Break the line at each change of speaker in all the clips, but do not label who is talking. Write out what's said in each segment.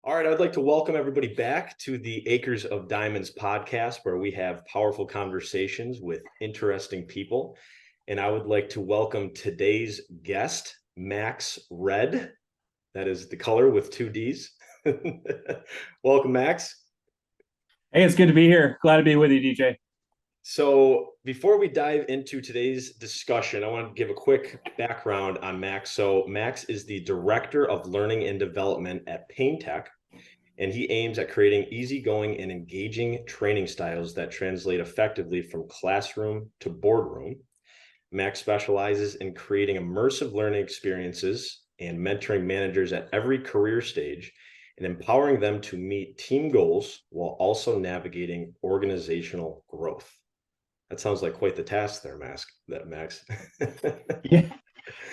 All right, I'd like to welcome everybody back to the Acres of Diamonds podcast, where we have powerful conversations with interesting people. And I would like to welcome today's guest, Max Red. That is the color with two D's. Welcome, Max.
Hey, it's good to be here. Glad to be with you, DJ.
So before we dive into today's discussion, I want to give a quick background on Max. So Max is the Director of Learning and Development at PainTEQ, and he aims at creating easygoing and engaging training styles that translate effectively from classroom to boardroom. Max specializes in creating immersive learning experiences and mentoring managers at every career stage and empowering them to meet team goals while also navigating organizational growth. That sounds like quite the task there, Max.
Yeah,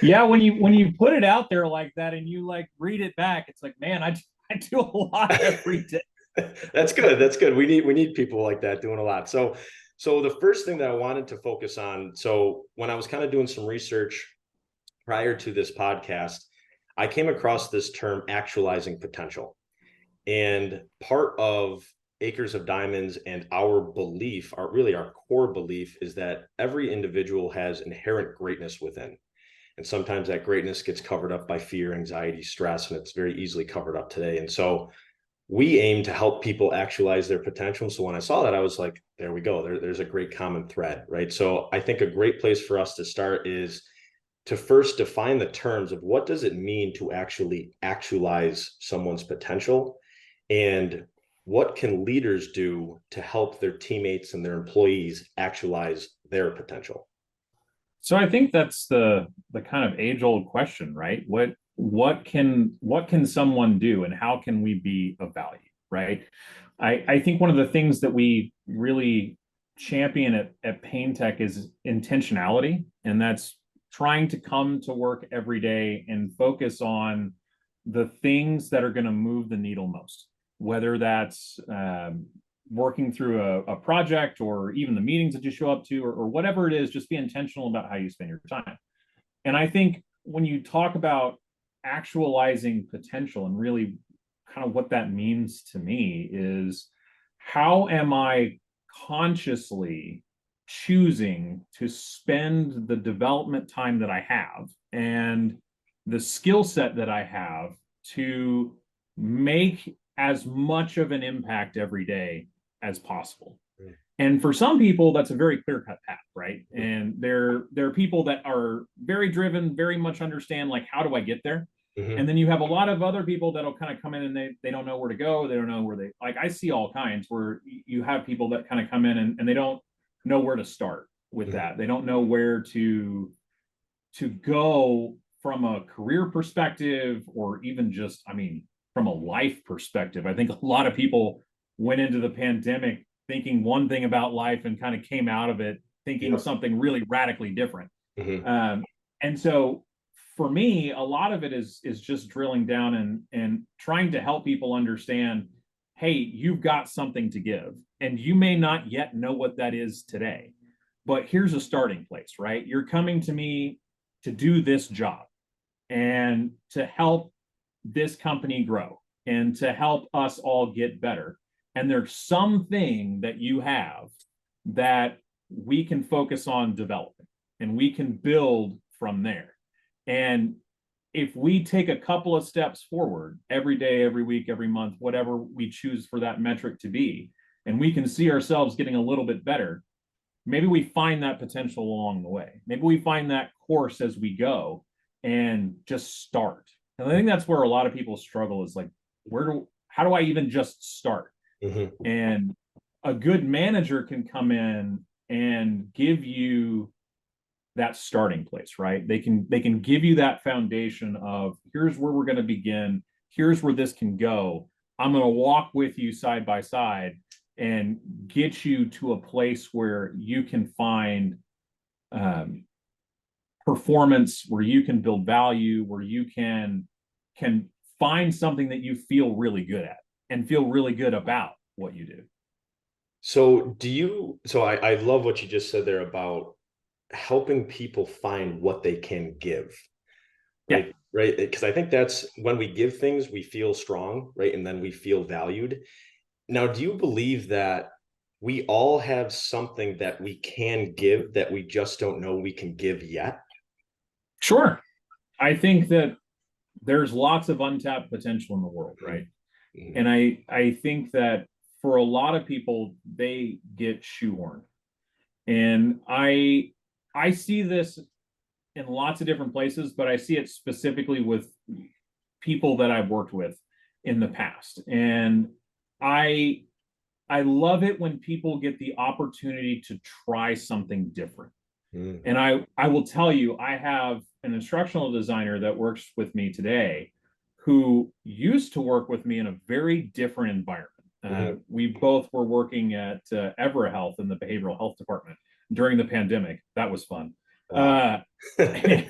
yeah. When you put it out there like that and you like read it back, it's like, man, I do a lot every day.
That's good. That's good. We need people like that doing a lot. So the first thing that I wanted to focus on, so when I was kind of doing some research prior to this podcast, I came across this term actualizing potential. And part of Acres of Diamonds and our belief, our core belief, is that every individual has inherent greatness within. And sometimes that greatness gets covered up by fear, anxiety, stress, and it's very easily covered up today. And so we aim to help people actualize their potential. So when I saw that, I was like, there we go. There's a great common thread, right? So I think a great place for us to start is to first define the terms of what does it mean to actually actualize someone's potential, and what can leaders do to help their teammates and their employees actualize their potential?
So I think that's the kind of age-old question, right? What can someone do and how can we be of value, right? I think one of the things that we really champion at PainTEQ is intentionality, and that's trying to come to work every day and focus on the things that are going to move the needle most, whether that's working through a project or even the meetings that you show up to, or whatever it is. Just be intentional about how you spend your time. And I think when you talk about actualizing potential and really kind of what that means to me is, how am I consciously choosing to spend the development time that I have and the skill set that I have to make as much of an impact every day as possible. And for some people, that's a very clear-cut path, right? And there are people that are very driven, very much understand, like, how do I get there?
Mm-hmm.
And then you have a lot of other people that'll kind of come in and they don't know where to go. They don't know where like, I see all kinds where you have people that kind of come in and they don't know where to start with
Mm-hmm.
that. They don't know where to go from a career perspective, or even just, I mean, from a life perspective. I think a lot of people went into the pandemic thinking one thing about life and kind of came out of it thinking something really radically different.
Mm-hmm.
And so for me, a lot of it is just drilling down and trying to help people understand, hey, you've got something to give, and you may not yet know what that is today, but here's a starting place, right? You're coming to me to do this job and to help this company grow and to help us all get better. And there's something that you have that we can focus on developing, and we can build from there. And if we take a couple of steps forward every day, every week, every month, whatever we choose for that metric to be, and we can see ourselves getting a little bit better, maybe we find that potential along the way. Maybe we find that course as we go and just start. And I think that's where a lot of people struggle, is like, how do I even just start?
Mm-hmm.
And a good manager can come in and give you that starting place, right? They can give you that foundation of, here's where we're going to begin. Here's where this can go. I'm going to walk with you side by side and get you to a place where you can find performance, where you can build value, where you can find something that you feel really good at and feel really good about what you do.
So I love what you just said there about helping people find what they can give.
Yeah,
right, because I think that's when we give things, we feel strong, right, and then we feel valued. Now, do you believe that we all have something that we can give that we just don't know we can give yet?
sure. I think that there's lots of untapped potential in the world, right?
Mhm.
And I think that for a lot of people, they get shoehorned. And I see this in lots of different places, but I see it specifically with people that I've worked with in the past. And I I love it when people get the opportunity to try something different.
Mhm.
And I will tell you, I have an instructional designer that works with me today who used to work with me in a very different environment.
Mhm.
We both were working at Evra Health in the behavioral health department during the pandemic. That was fun.
Wow.
Uh,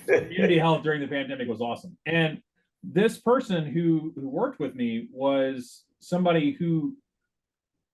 community health during the pandemic was awesome. And this person who worked with me was somebody who,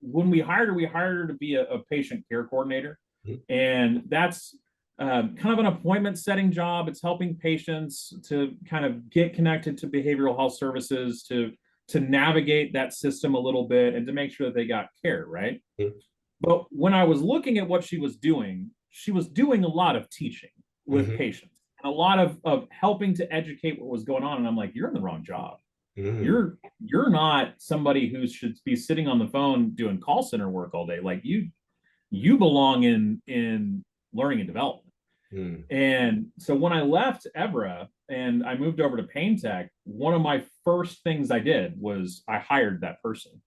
when we hired her to be a patient care coordinator.
Mhm.
And that's kind of an appointment setting job. It's helping patients to kind of get connected to behavioral health services, to navigate that system a little bit and to make sure that they got care, right?
Mhm.
But when I was looking at what she was doing a lot of teaching with
Mhm.
patients and a lot of helping to educate what was going on. And I'm like, you're in the wrong job.
Mhm.
You're not somebody who should be sitting on the phone doing call center work all day. Like you belong in learning and development.
Mhm.
And so when I left Evra and I moved over to PainTEQ, one of my first things I did was I hired that person.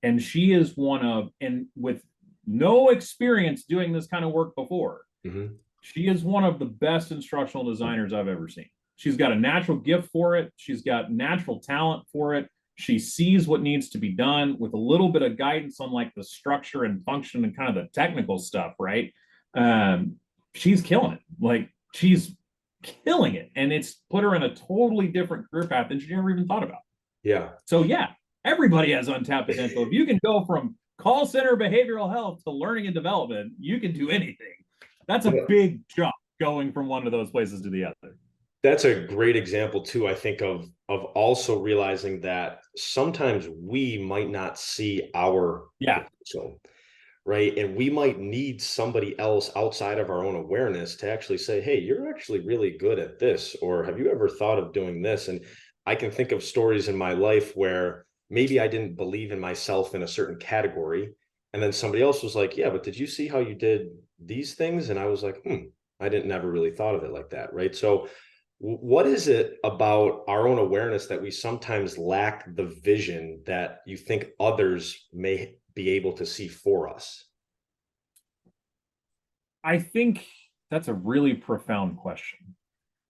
And she is one of, and with no experience doing this kind of work before,
Mhm.
she is one of the best instructional designers I've ever seen. She's got a natural gift for it. She's got natural talent for it. She sees what needs to be done with a little bit of guidance on like the structure and function and kind of the technical stuff, right? Um, she's killing it. Like she's killing it. And it's put her in a totally different career path than she never even thought about.
Yeah.
So yeah, everybody has untapped potential. If you can go from call center behavioral health to learning and development, you can do anything. That's a
Yeah.
big jump going from one of those places to the other.
That's a great example too, I think, of also realizing that sometimes we might not see our
Yeah.
potential, right? And we might need somebody else outside of our own awareness to actually say, hey, you're actually really good at this, or have you ever thought of doing this? And I can think of stories in my life where maybe I didn't believe in myself in a certain category. And then somebody else was like, yeah, but did you see how you did these things? And I was like, I didn't never really thought of it like that. Right. So what is it about our own awareness that we sometimes lack the vision that you think others may be able to see for us?
I think that's a really profound question.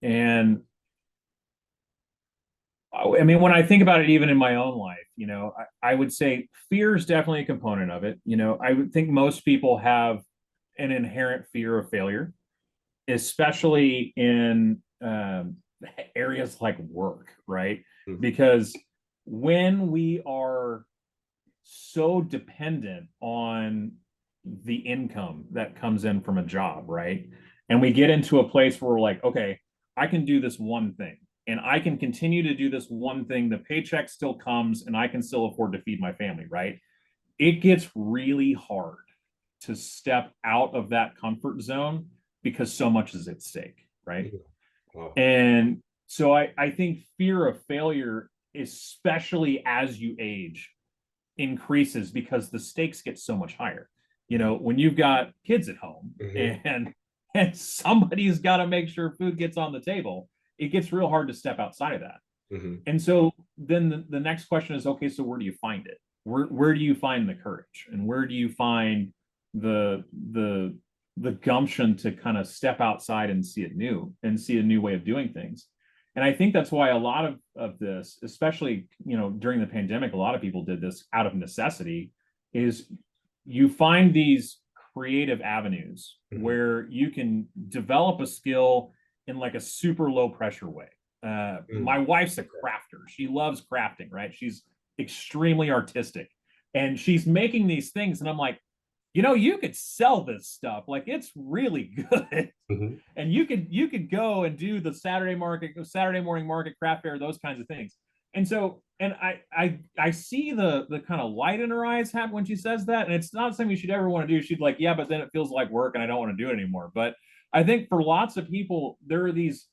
And I mean, when I think about it, even in my own life, I would say fear is definitely a component of it. I would think most people have an inherent fear of failure, especially in areas like work, right?
Mhm.
Because when we are so dependent on the income that comes in from a job, right? And we get into a place where we're like, okay, I can do this one thing and I can continue to do this one thing. The paycheck still comes and I can still afford to feed my family, right? It gets really hard to step out of that comfort zone because so much is at stake, right?
Mhm. Wow.
And so I think fear of failure, especially as you age, increases because the stakes get so much higher.
Mhm.
When you've got kids at home
Mhm.
and somebody's got to make sure food gets on the table, it gets real hard to step outside of that.
Mhm.
And so then the next question is, okay, so where do you find it? Where do you find the courage and where do you find the the the gumption to kind of step outside and see it new and see a new way of doing things? And I think that's why a lot of this, especially during the pandemic, a lot of people did this out of necessity, is you find these creative avenues
Mhm.
where you can develop a skill in like a super low pressure way. My
Mm.
wife's a crafter. She loves crafting, right? She's extremely artistic and she's making these things. And I'm like, you could sell this stuff. Like, it's really good.
Mhm.
And you could go and do the Saturday morning market, craft fair, those kinds of things. And so, and I see the kind of light in her eyes happen when she says that. And it's not something you should ever want to do. She'd like, yeah, but then it feels like work and I don't want to do it anymore. But I think for lots of people, there are these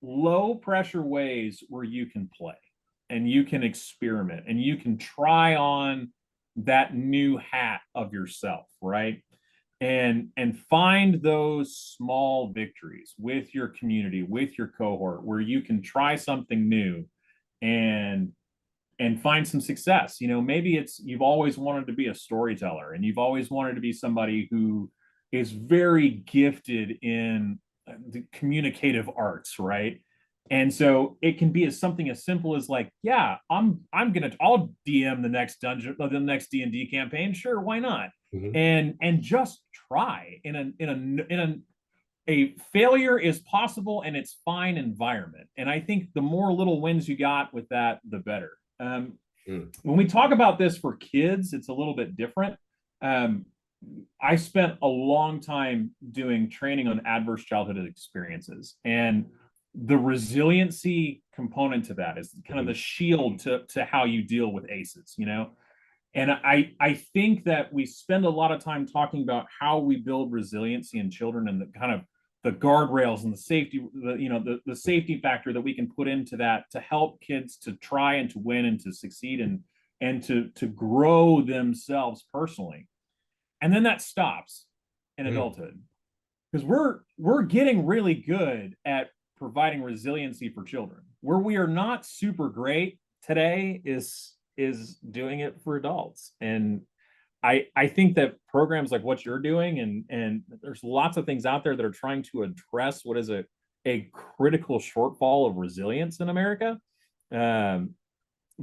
low pressure ways where you can play and you can experiment and you can try on that new hat of yourself, right? And find those small victories with your community, with your cohort, where you can try something new and find some success. Maybe it's you've always wanted to be a storyteller and you've always wanted to be somebody who is very gifted in the communicative arts, right? And so it can be as something as simple as like, yeah, I'll DM the next D&D campaign. Sure, why not?
Mhm.
And just try a failure is possible and it's fine environment. And I think the more little wins you got with that, the better.
Mm.
When we talk about this for kids, it's a little bit different. Um, I spent a long time doing training on adverse childhood experiences, and the resiliency component to that is kind of the
Mhm.
shield to how you deal with aces, And I think that we spend a lot of time talking about how we build resiliency in children and the kind of the guardrails and the safety, the safety factor that we can put into that to help kids to try and to win and to succeed and to grow themselves personally. And then that stops in
Mm.
adulthood because we're getting really good at providing resiliency for children. Where we are not super great today is doing it for adults. And I think that programs like what you're doing and there's lots of things out there that are trying to address what is a critical shortfall of resilience in America. Um,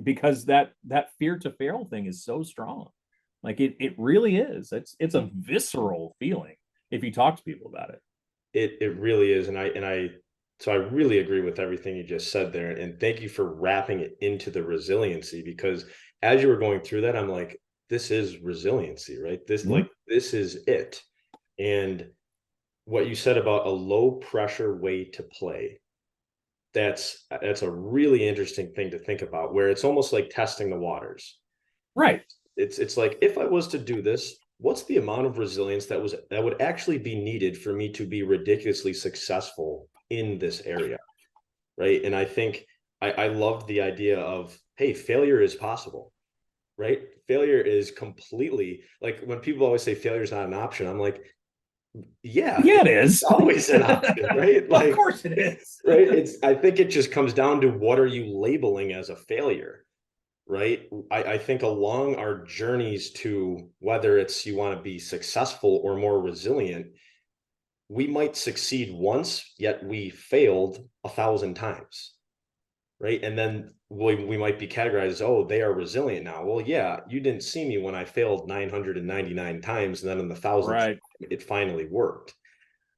because that fear to fail thing is so strong. Like it really is. It's a visceral feeling if you talk to people about it.
It really is, and I really agree with everything you just said there, and thank you for wrapping it into the resiliency because as you were going through that, I'm like, this is resiliency, right?
Mhm.
This is it, and what you said about a low pressure way to play, that's a really interesting thing to think about, where it's almost like testing the waters.
Right.
It's like if I was to do this, what's the amount of resilience that would actually be needed for me to be ridiculously successful in this area, right? And I think I love the idea of, hey, failure is possible, right? Failure is completely, like when people always say failure is not an option, I'm like, yeah,
Yeah,
it's
it is.
always an option, right?
Of
Like,
course it is.
right? I think it just comes down to what are you labeling as a failure, right? I think along our journeys to whether it's you want to be successful or more resilient, we might succeed once, yet we failed 1,000 times, right? And then we might be categorized as, oh, they are resilient now. Well, yeah, you didn't see me when I failed 999 times, and then in the thousandth,
Right.
it finally worked,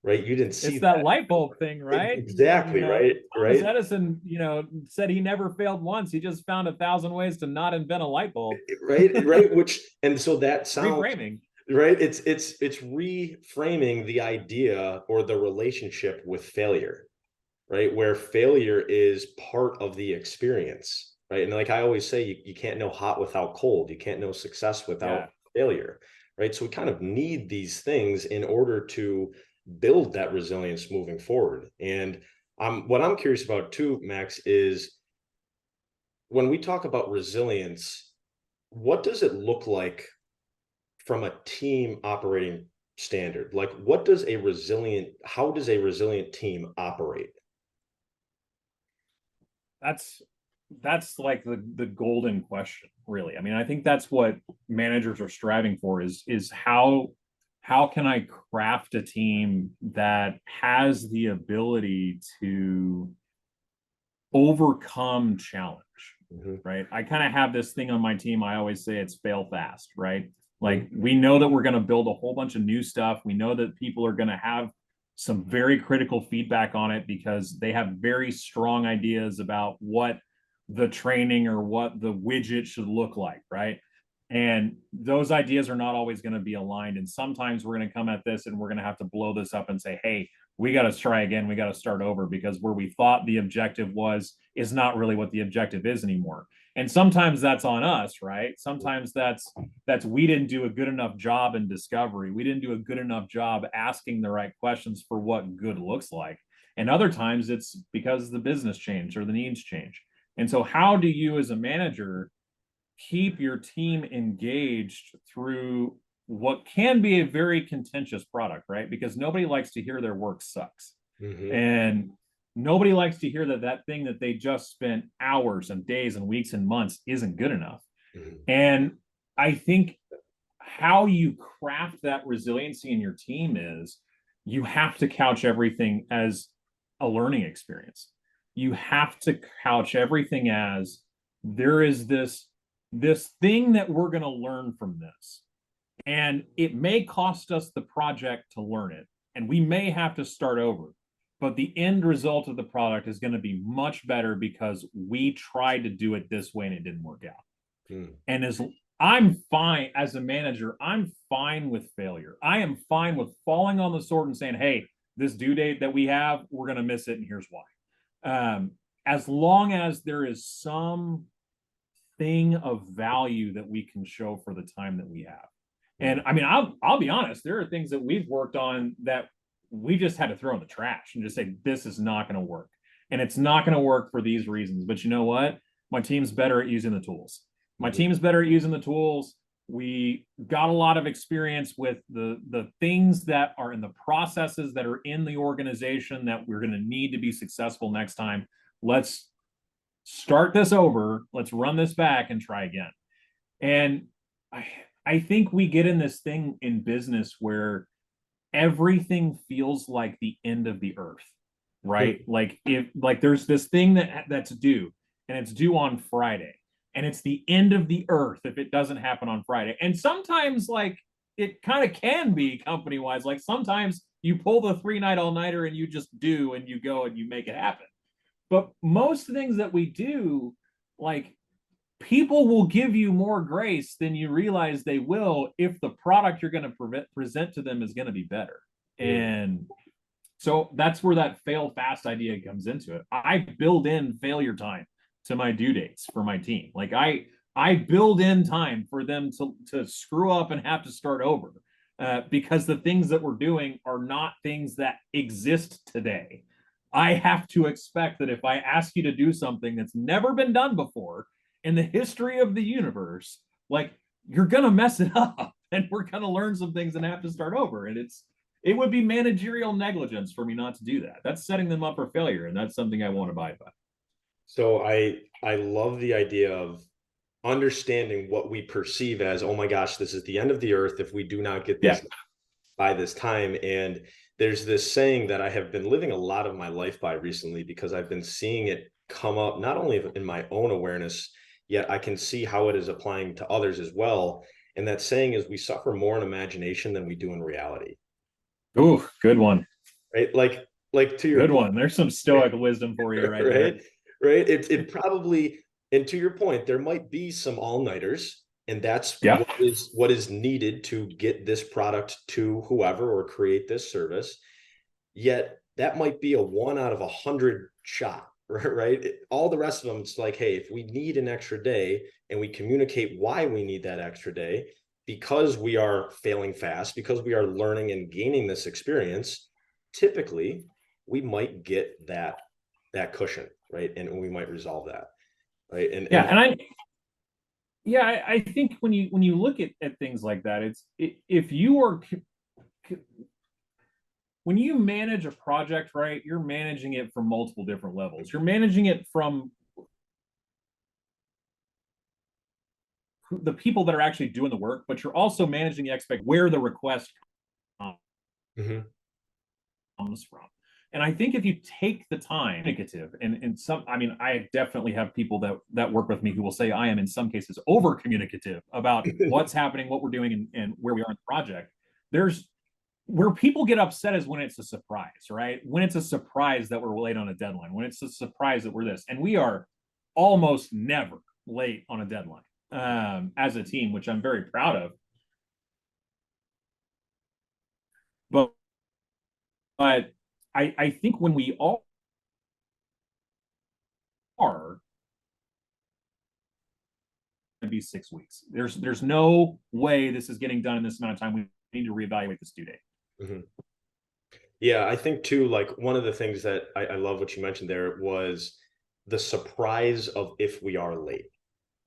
right? You didn't see
It's that
that.
light bulb thing, right?
Exactly, right?
Thomas
Right?
Edison, said he never failed once. He just found 1,000 ways to not invent a light bulb.
Right? Which, and so that sounds
Reframing.
right. It's reframing the idea or the relationship with failure, right? Where failure is part of the experience, right? And like I always say, you can't know hot without cold. You can't know success without
Yeah.
failure, right? So we kind of need these things in order to build that resilience moving forward. And what I'm curious about too, Max, is when we talk about resilience, what does it look like from a team operating standard? Like, how does a resilient team operate?
That's that's like the golden question, really. I mean, I think that's what managers are striving for is how can I craft a team that has the ability to overcome challenge,
Mhm.
right? I kind of have this thing on my team. I always say it's fail fast, right?
Mhm.
Like we know that we're going to build a whole bunch of new stuff. We know that people are going to have some very critical feedback on it because they have very strong ideas about what the training or what the widget should look like, right? And those ideas are not always going to be aligned. And sometimes we're going to come at this and we're going to have to blow this up and say, hey, we got to try again. We got to start over, because where we thought the objective was is not really what the objective is anymore. And sometimes that's on us, right? Sometimes that's we didn't do a good enough job in discovery. We didn't do a good enough job asking the right questions for what good looks like. And other times it's because the business changed or the needs change. And so how do you as a manager keep your team engaged through what can be a very contentious product, right? Because nobody likes to hear their work sucks.
Mm-hmm.
And nobody likes to hear that that thing that they just spent hours and days and weeks and months isn't good enough.
Mm-hmm.
And I think how you craft that resiliency in your team is you have to couch everything as a learning experience. You have to couch everything as there is this thing that we're going to learn from this. And it may cost us the project to learn it, and we may have to start over. But the end result of the product is going to be much better because we tried to do it this way and it didn't work out. And as I'm fine as a manager, I'm fine with failure. I am fine with falling on the sword and saying, hey, this due date that we have, we're going to miss it, and here's why. As long as there is some thing of value that we can show for the time that we have. And I mean, I'll be honest, there are things that we've worked on that we just had to throw in the trash and just say, this is not going to work. And it's not going to work for these reasons. But you know what? My team's better at using the tools. My team's better at using the tools. We got a lot of experience with the things that are in the processes that are in the organization that we're going to need to be successful next time. Let's start this over. Let's run this back and try again. And I think we get in this thing in business where everything feels like the end of the earth, right? Like there's this thing that's due, and it's due on Friday, and it's the end of the earth if it doesn't happen on Friday. And sometimes like it kind of can be company wise. Like sometimes you pull the 3-night all-nighter and you just do, and you go and you make it happen. But most things that we do, like people will give you more grace than you realize they will if the product you're going to present to them is going to be better. And so that's where that fail fast idea comes into it. I build in failure time to my due dates for my team. Like I build in time for them to screw up and have to start over because the things that we're doing are not things that exist today. I have to expect that if I ask you to do something that's never been done before in the history of the universe, like you're going to mess it up and we're going to learn some things and have to start over. And it would be managerial negligence for me not to do that. That's setting them up for failure. And that's something I won't abide by.
So I love the idea of understanding what we perceive as, oh my gosh, this is the end of the earth if we do not get this by this time. And there's this saying that I have been living a lot of my life by recently because I've been seeing it come up not only in my own awareness, yet I can see how it is applying to others as well. And that saying is we suffer more in imagination than we do in reality.
Ooh, good one.
Right? Like to your
good one. There's some stoic wisdom for you right there.
Right. It probably, and to your point, there might be some all-nighters, and that's what is needed to get this product to whoever or create this service. Yet that might be a 1 out of 100 shot, right? All the rest of them, it's like, hey, if we need an extra day and we communicate why we need that extra day, because we are failing fast, because we are learning and gaining this experience, typically we might get that cushion, right? And we might resolve that, right?
I think when you look at things like that, if you are when you manage a project, right, you're managing it from multiple different levels. You're managing it from the people that are actually doing the work, but you're also managing the expect where the request comes from. And I think if you take the time, communicative, and some, I mean, I definitely have people that work with me who will say I am in some cases over communicative about what's happening, what we're doing, and where we are in the project. There's where people get upset is when it's a surprise, right? When it's a surprise that we're late on a deadline, when it's a surprise that we're this, and we are almost never late on a deadline. as a team, which I'm very proud of. But I think when we all are to be 6 weeks, there's no way this is getting done in this amount of time. We need to reevaluate this due date.
Mm-hmm. Yeah, I think too, like one of the things that I love what you mentioned there was the surprise of if we are late,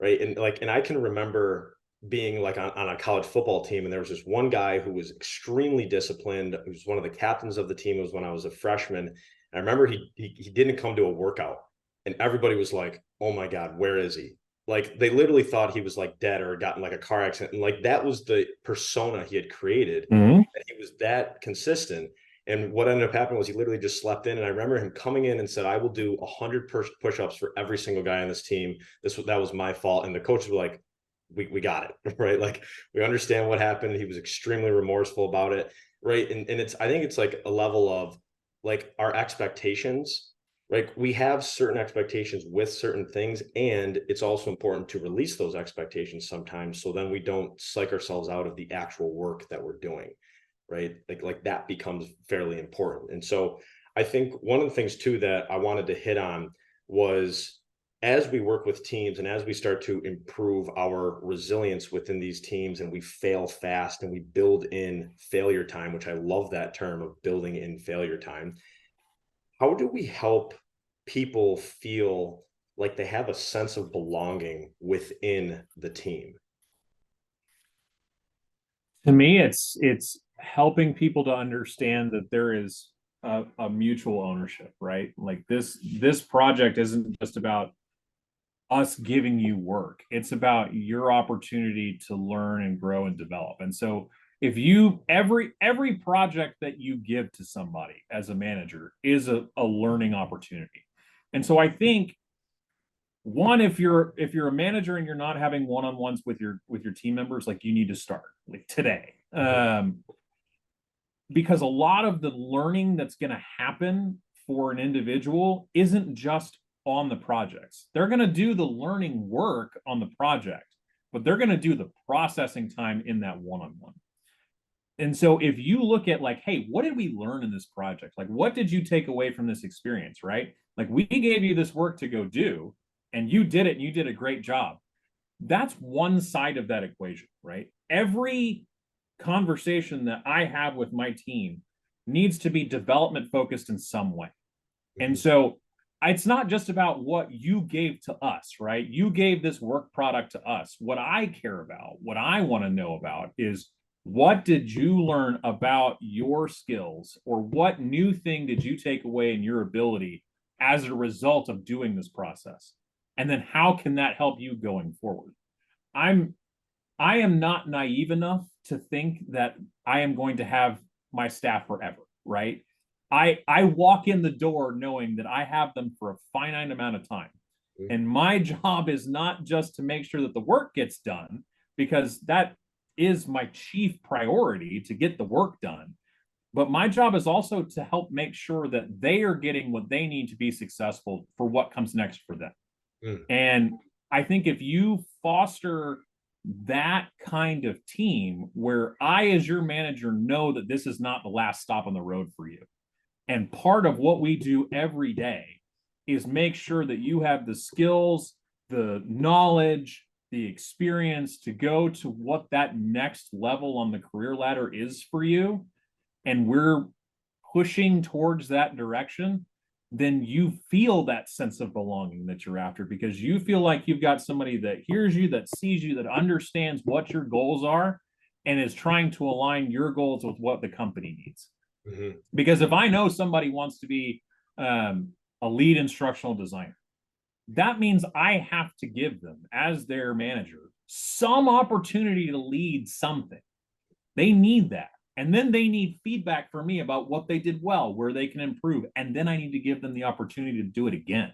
right? And I can remember being like on a college football team, and there was this one guy who was extremely disciplined, who was one of the captains of the team. It was when I was a freshman. And I remember he didn't come to a workout, and everybody was like, "Oh my God, where is he?" Like they literally thought he was like dead or gotten like a car accident, and like that was the persona he had created.
Mm-hmm.
And he was that consistent. And what ended up happening was he literally just slept in. And I remember him coming in and said, "I will do 100 push-ups for every single guy on this team. That was my fault." And the coaches were like, we got it, right? Like we understand what happened. He was extremely remorseful about it, right? And I think it's like a level of like our expectations, right? We have certain expectations with certain things, and it's also important to release those expectations sometimes, so then we don't psych ourselves out of the actual work that we're doing, right? Like that becomes fairly important. And so I think one of the things too that I wanted to hit on was, as we work with teams and as we start to improve our resilience within these teams and we fail fast and we build in failure time, which I love that term of building in failure time, how do we help people feel like they have a sense of belonging within the team?
To me, it's helping people to understand that there is a mutual ownership, right? Like this project isn't just about us giving you work. It's about your opportunity to learn and grow and develop. And so if you every project that you give to somebody as a manager is a learning opportunity. And so I think one, if you're a manager and you're not having one-on-ones with your team members, like you need to start like today. Because a lot of the learning that's going to happen for an individual isn't just on the projects. They're going to do the learning work on the project, but they're going to do the processing time in that one-on-one. And so if you look at like, hey, what did we learn in this project? Like, what did you take away from this experience, right? Like we gave you this work to go do, and you did it, and you did a great job. That's one side of that equation, right? Every conversation that I have with my team needs to be development focused in some way. And so it's not just about what you gave to us, right? You gave this work product to us. What I care about, what I want to know about is, what did you learn about your skills, or what new thing did you take away in your ability as a result of doing this process? And then how can that help you going forward? I am not naive enough to think that I am going to have my staff forever, right? I walk in the door knowing that I have them for a finite amount of time. And my job is not just to make sure that the work gets done, because that is my chief priority, to get the work done. But my job is also to help make sure that they are getting what they need to be successful for what comes next for them. And I think if you foster that kind of team where I, as your manager, know that this is not the last stop on the road for you. And part of what we do every day is make sure that you have the skills, the knowledge, the experience to go to what that next level on the career ladder is for you. And we're pushing towards that direction, then you feel that sense of belonging that you're after, because you feel like you've got somebody that hears you, that sees you, that understands what your goals are, and is trying to align your goals with what the company needs. Because if I know somebody wants to be a lead instructional designer, that means I have to give them, as their manager, some opportunity to lead something. They need that. And then they need feedback from me about what they did well, where they can improve. And then I need to give them the opportunity to do it again.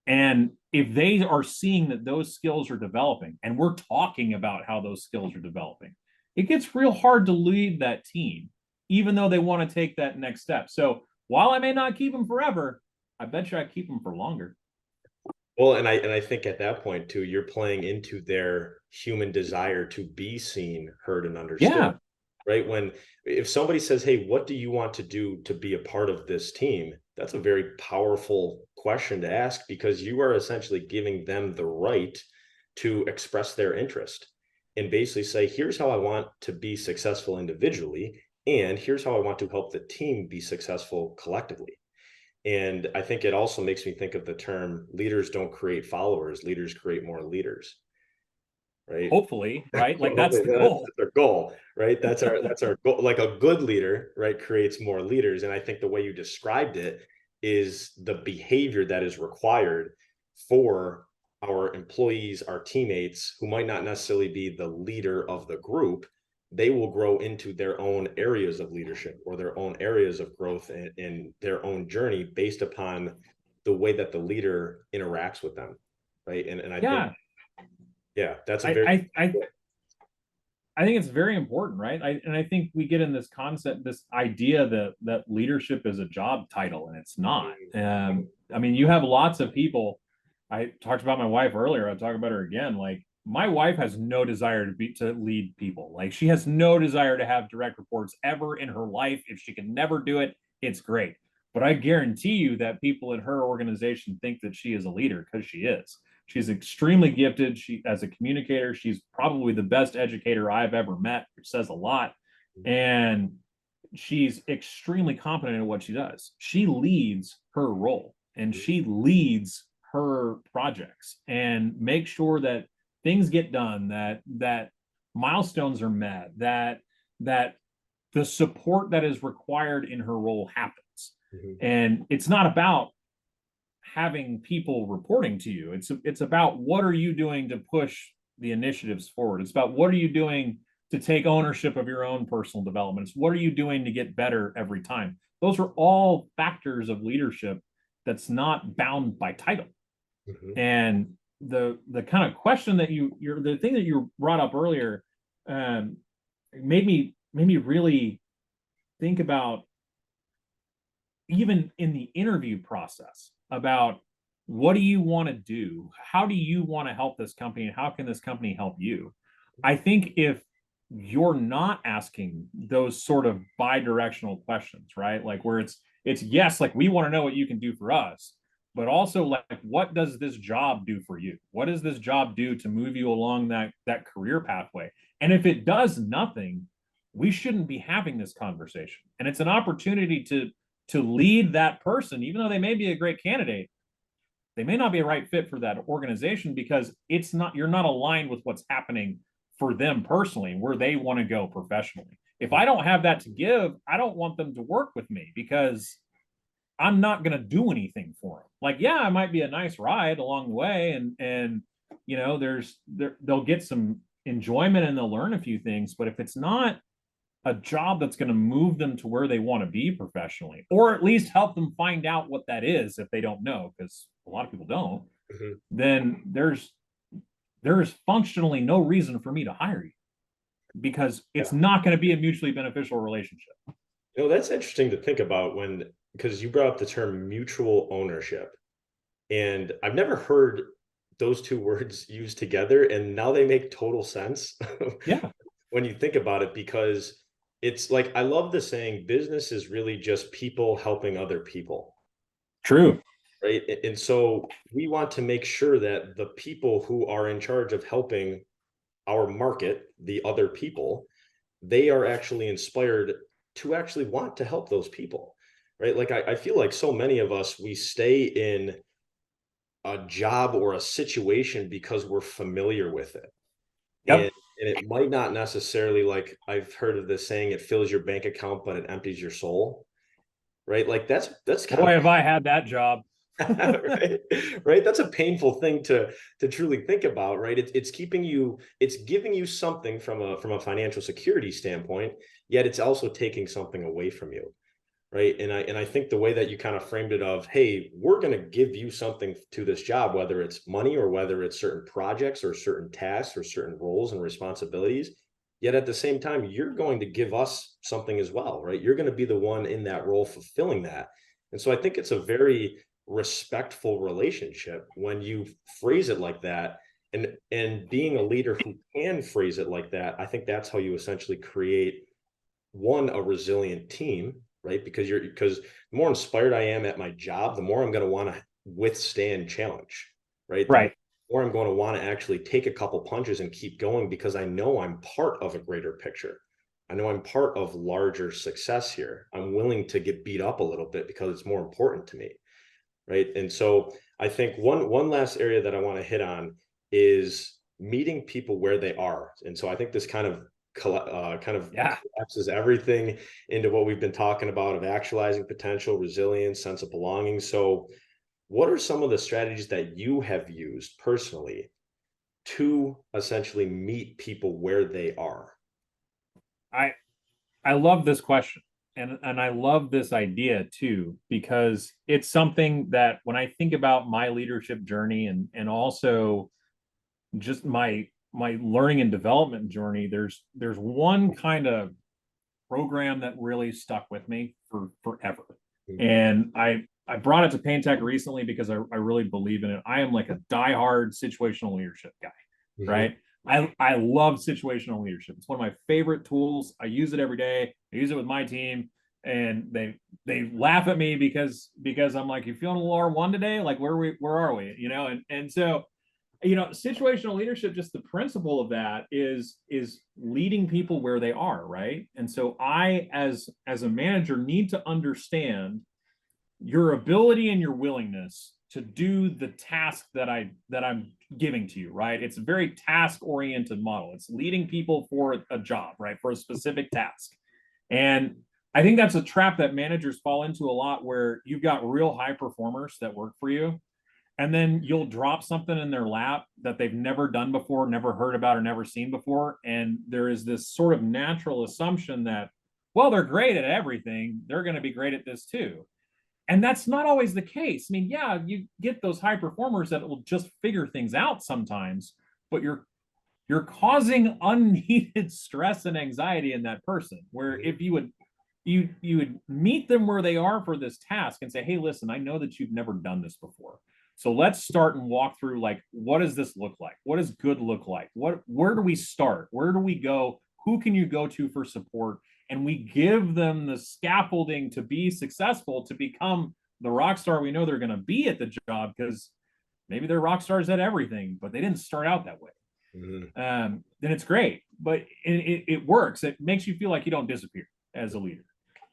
And if they are seeing that those skills are developing, and we're talking about how those skills are developing, it gets real hard to lead that team, even though they want to take that next step. So while I may not keep them forever, I bet you I keep them for longer.
Well, and I think at that point too, you're playing into their human desire to be seen, heard, and understood,
Yeah,
right? When if somebody says, "Hey, what do you want to do to be a part of this team?" That's a very powerful question to ask because you are essentially giving them the right to express their interest and basically say, "Here's how I want to be successful individually, and here's how I want to help the team be successful collectively." And I think it also makes me think of the term leaders don't create followers, leaders create more leaders, right?
hopefully, right? Like that's
Hopefully
the goal.
that's our goal, right? That's our goal. Like a good leader, right, creates more leaders. And I think the way you described it is the behavior that is required for our employees, our teammates, who might not necessarily be the leader of the group. They will grow into their own areas of leadership or their own areas of growth in their own journey based upon the way that the leader interacts with them, right? And I think,
Yeah,
yeah, that's a
I
very
I I I think it's very important, right? And I think we get in this concept, this idea that leadership is a job title, and it's not. I mean, you have lots of people. I talked about my wife earlier. I'll talk about her again. Like my wife has no desire to lead people. Like she has no desire to have direct reports ever in her life. If she can never do it, it's great. But I guarantee you that people in her organization think that she is a leader because she is. She's extremely gifted. She, as a communicator, she's probably the best educator I've ever met, which says a lot. And she's extremely competent at what she does. She leads her role and she leads her projects and make sure that things get done, that milestones are met, that the support that is required in her role happens.
Mhm.
And it's not about having people reporting to you. It's about what are you doing to push the initiatives forward. It's about what are you doing to take ownership of your own personal development. It's what are you doing to get better every time. Those are all factors of leadership that's not bound by title.
Mhm.
And the kind of question that you're the thing that you brought up earlier um, made me really think about even in the interview process about what do you want to do? How do you want to help this company? And how can this company help you? I think if you're not asking those sort of bi-directional questions, right? Like where it's yes, like we want to know what you can do for us, but also like what does this job do for you? What does this job do to move you along that career pathway? And if it does nothing, we shouldn't be having this conversation. And it's an opportunity to lead that person, even though they may be a great candidate, they may not be a right fit for that organization because it's not you're not aligned with what's happening for them personally, where they want to go professionally. If I don't have that to give, I don't want them to work with me because I'm not going to do anything for them. Like, yeah, I might be a nice ride along the way, and they'll get some enjoyment and they'll learn a few things. But if it's not a job that's going to move them to where they want to be professionally, or at least help them find out what that is if they don't know, because a lot of people don't,
Mhm.
then there is functionally no reason for me to hire you because
Yeah.
it's not going to be a mutually beneficial relationship.
That's interesting to think about because you brought up the term mutual ownership. And I've never heard those two words used together. And now they make total sense
Yeah,
when you think about it, because it's like, I love the saying, business is really just people helping other people.
true.
Right. And so we want to make sure that the people who are in charge of helping our market, the other people, they are actually inspired to actually want to help those people. Right. Like I feel like so many of us, we stay in a job or a situation because we're familiar with it.
Yep.
And it might not necessarily, like I've heard of this saying, it fills your bank account, but it empties your soul. Right. Like that's kind
Boy,
of
have I had that job.
right. Right. That's a painful thing to truly think about, right? It's keeping you, it's giving you something from a financial security standpoint, yet it's also taking something away from you. Right. And I think the way that you kind of framed it of, hey, we're going to give you something to this job, whether it's money or whether it's certain projects or certain tasks or certain roles and responsibilities. Yet at the same time, you're going to give us something as well, right? You're going to be the one in that role fulfilling that. And so I think it's a very respectful relationship when you phrase it like that. And being a leader who can phrase it like that, I think that's how you essentially create a resilient team, right? Because the more inspired I am at my job, the more I'm going to want to withstand challenge, right? The
Right.
more I'm going to want to actually take a couple punches and keep going, because I know I'm part of a greater picture. I know I'm part of larger success here. I'm willing to get beat up a little bit because it's more important to me, right? And so I think one last area that I want to hit on is meeting people where they are. And so I think this kind of
Yeah.
collapses everything into what we've been talking about of actualizing potential, resilience, sense of belonging. So what are some of the strategies that you have used personally to essentially meet people where they are?
I I love this question. And I love this idea too, because it's something that when I think about my leadership journey and also just my learning and development journey, there's one kind of program that really stuck with me for forever. And I brought it to PainTEQ recently because I really believe in it. I am like a diehard situational leadership guy,
Mm-hmm.
right? I love situational leadership. It's one of my favorite tools. I use it every day. I use it with my team, and they laugh at me because I'm like, you feeling a little R1 today? Like where are we? You know, and so situational leadership, just the principle of that is leading people where they are, right? And so I as a manager need to understand your ability and your willingness to do the task that I'm giving to you, right? It's a very task oriented model. It's leading people for a job, right? For a specific task. And I think that's a trap that managers fall into a lot, where you've got real high performers that work for you, and then you'll drop something in their lap that they've never done before, never heard about, or never seen before. And there is this sort of natural assumption that, well, they're great at everything, they're going to be great at this too. And that's not always the case. I mean, yeah, you get those high performers that will just figure things out sometimes, but you're causing unneeded stress and anxiety in that person. Where if you would meet them where they are for this task and say, hey, listen, I know that you've never done this before, so let's start and walk through, like, what does this look like? What does good look like? Where do we start? Where do we go? Who can you go to for support? And we give them the scaffolding to be successful, to become the rock star we know they're going to be at the job, because maybe they're rock stars at everything, but they didn't start out that way.
Mm-hmm.
Then it's great, but it works. It makes you feel like you don't disappear as a leader.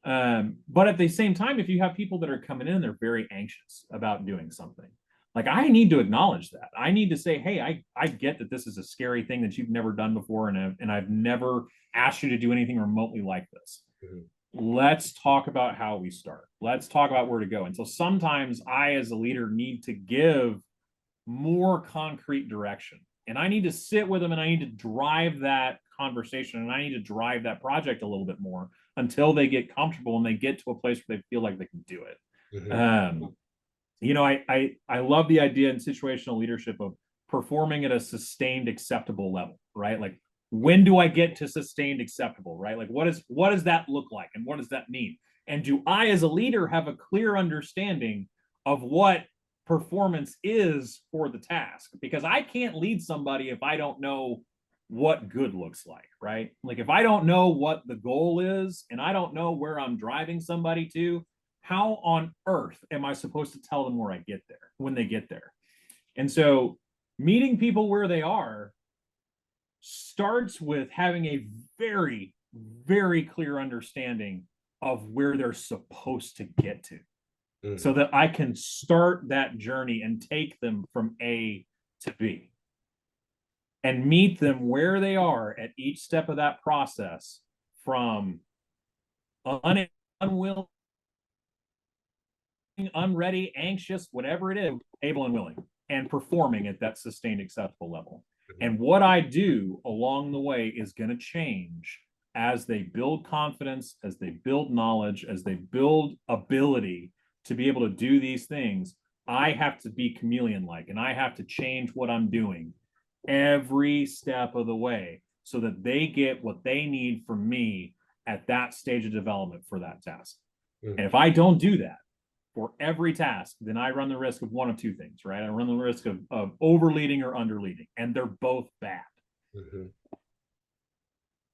But at the same time, if you have people that are coming in, they're very anxious about doing something. Like, I need to acknowledge that. I need to say, hey, I get that this is a scary thing that you've never done before, and I've never asked you to do anything remotely like this.
Mm-hmm.
Let's talk about how we start. Let's talk about where to go. And so sometimes I, as a leader, need to give more concrete direction. And I need to sit with them, and I need to drive that conversation, and I need to drive that project a little bit more until they get comfortable and they get to a place where they feel like they can do it.
Mm-hmm.
I love the idea in situational leadership of performing at a sustained acceptable level, right? Like, when do I get to sustained acceptable, right? Like, what does that look like, and what does that mean? And do I, as a leader, have a clear understanding of what performance is for the task? Because I can't lead somebody if I don't know what good looks like, right? Like, if I don't know what the goal is and I don't know where I'm driving somebody to, how on earth am I supposed to tell them where I get there when they get there? And so meeting people where they are starts with having a very, very clear understanding of where they're supposed to get to,
Mm-hmm.
so that I can start that journey and take them from A to B and meet them where they are at each step of that process, from unwilling, unready, anxious, whatever it is, able and willing, and performing at that sustained acceptable level. And what I do along the way is going to change as they build confidence, as they build knowledge, as they build ability to be able to do these things. I have to be chameleon like, and I have to change what I'm doing every step of the way so that they get what they need from me at that stage of development for that task.
Mm-hmm.
And if I don't do that, for every task, then I run the risk of one of two things, right? I run the risk of over leading or under leading, and they're both bad.
Mm-hmm.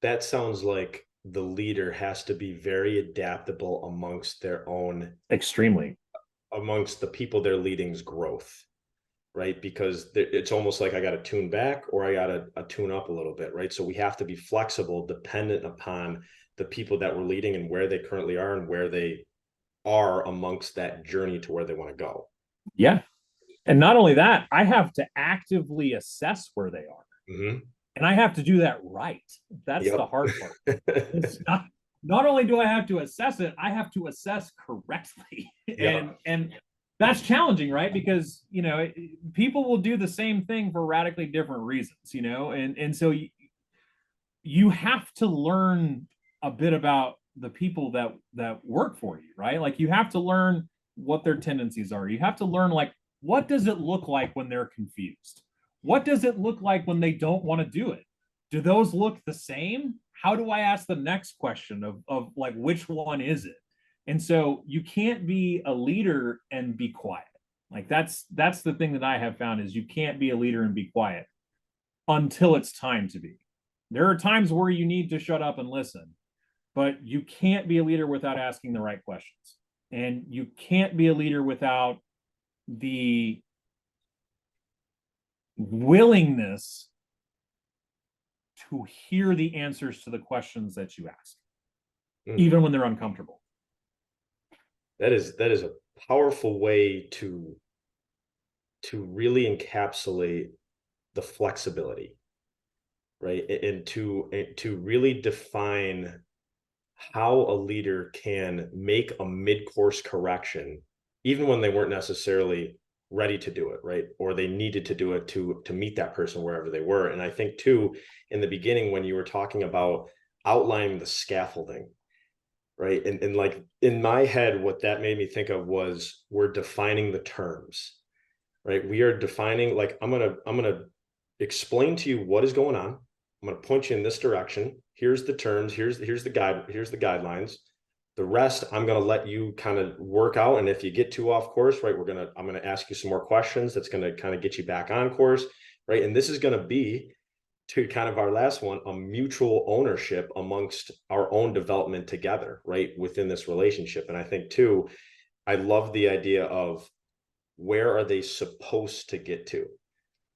That sounds like the leader has to be very adaptable amongst their own,
Extremely.
amongst the people they're leading's growth, right? Because it's almost like I got to tune back or I got to tune up a little bit, right? So we have to be flexible, dependent upon the people that we're leading and where they currently are and where they are amongst that journey to where they want to go.
Yeah. And not only that, I have to actively assess where they are.
Mm-hmm.
And I have to do that right. That's the hard part. It's not only do I have to assess it, I have to assess correctly.
Yep.
And that's challenging, right? Because, people will do the same thing for radically different reasons, and so you have to learn a bit about the people that work for you, right? Like you have to learn what their tendencies are. You have to learn, like, what does it look like when they're confused? What does it look like when they don't want to do it? Do those look the same? How do I ask the next question of like, which one is it? And so you can't be a leader and be quiet. Like that's the thing that I have found is you can't be a leader and be quiet until it's time to be. There are times where you need to shut up and listen, but you can't be a leader without asking the right questions. And you can't be a leader without the willingness to hear the answers to the questions that you ask, even when they're uncomfortable.
That is a powerful way to really encapsulate the flexibility, right? And to really define how a leader can make a mid-course correction, even when they weren't necessarily ready to do it, right? Or they needed to do it to meet that person wherever they were. And I think too, in the beginning, when you were talking about outlining the scaffolding, right? And like in my head, what that made me think of was we're defining the terms, right? We are defining, like, I'm gonna explain to you what is going on. I'm going to point you in this direction. Here's the terms. Here's the guidelines. The rest, I'm going to let you kind of work out. And if you get too off course, right, I'm going to ask you some more questions. That's going to kind of get you back on course, right? And this is going to be, to kind of our last one, a mutual ownership amongst our own development together, right, within this relationship. And I think too, I love the idea of where are they supposed to get to,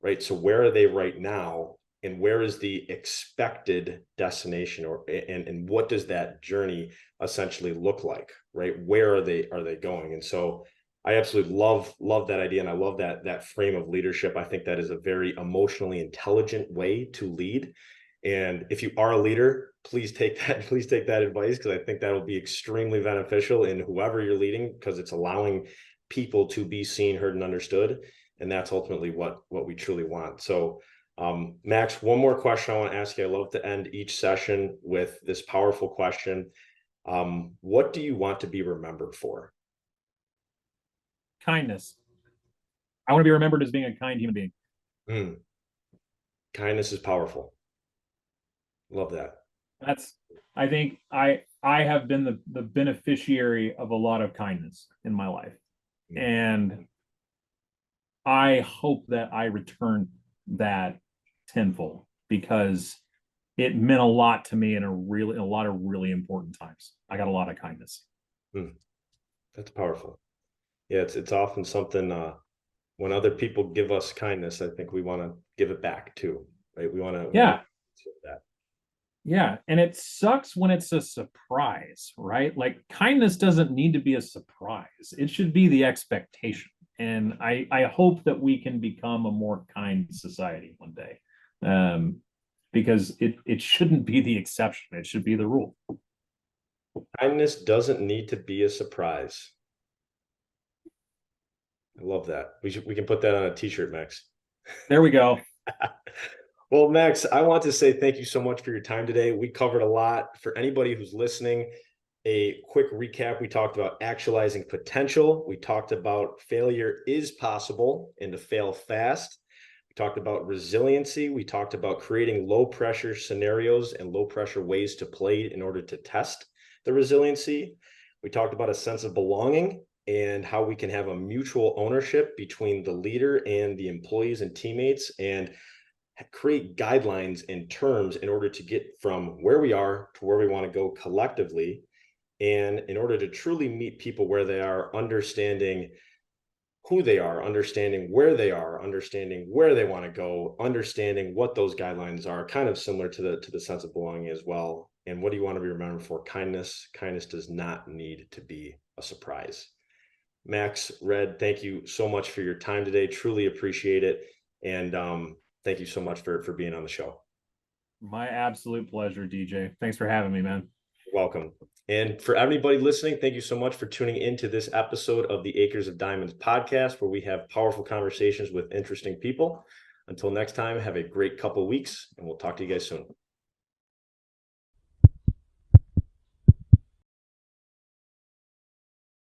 right? So where are they right now? And where is the expected destination, and what does that journey essentially look like, right? Where are they going? And so I absolutely love that idea, and I love that frame of leadership. I think that is a very emotionally intelligent way to lead. And if you are a leader, please take that advice, because I think that will be extremely beneficial in whoever you're leading, because it's allowing people to be seen, heard, and understood. And that's ultimately what we truly want. So Max, one more question I want to ask you. I love to end each session with this powerful question. What do you want to be remembered for?
Kindness. I want to be remembered as being a kind human being.
Kindness is powerful. Love that.
I think I have been the beneficiary of a lot of kindness in my life. And I hope that I return that tenfold, because it meant a lot to me in a lot of really important times. I got a lot of kindness.
That's powerful. Yeah, it's often something, when other people give us kindness, I think we want to give it back too, right? We want to that.
Yeah, and it sucks when it's a surprise, right? Like kindness doesn't need to be a surprise. It should be the expectation. And I hope that we can become a more kind society one day, because it shouldn't be the exception. It should be the rule.
Kindness doesn't need to be a surprise. I love that. We can put that on a t-shirt, Max.
There we go.
Well, Max, I want to say thank you so much for your time today. We covered a lot. For anybody who's listening, a quick recap: we talked about actualizing potential. We talked about failure is possible and to fail fast. We talked about resiliency. We talked about creating low pressure scenarios and low pressure ways to play in order to test the resiliency. We talked about a sense of belonging and how we can have a mutual ownership between the leader and the employees and teammates, and create guidelines and terms in order to get from where we are to where we want to go collectively. And in order to truly meet people where they are, understanding who they are, understanding where they are, understanding where they want to go, understanding what those guidelines are, kind of similar to the sense of belonging as well. And what do you want to be remembered for? Kindness. Kindness does not need to be a surprise. Max, Red, thank you so much for your time today. Truly appreciate it. And thank you so much for being on the show.
My absolute pleasure, DJ. Thanks for having me, man.
You're welcome. And for everybody listening, thank you so much for tuning into this episode of the Acres of Diamonds podcast, where we have powerful conversations with interesting people. Until next time, have a great couple weeks, and we'll talk to you guys soon.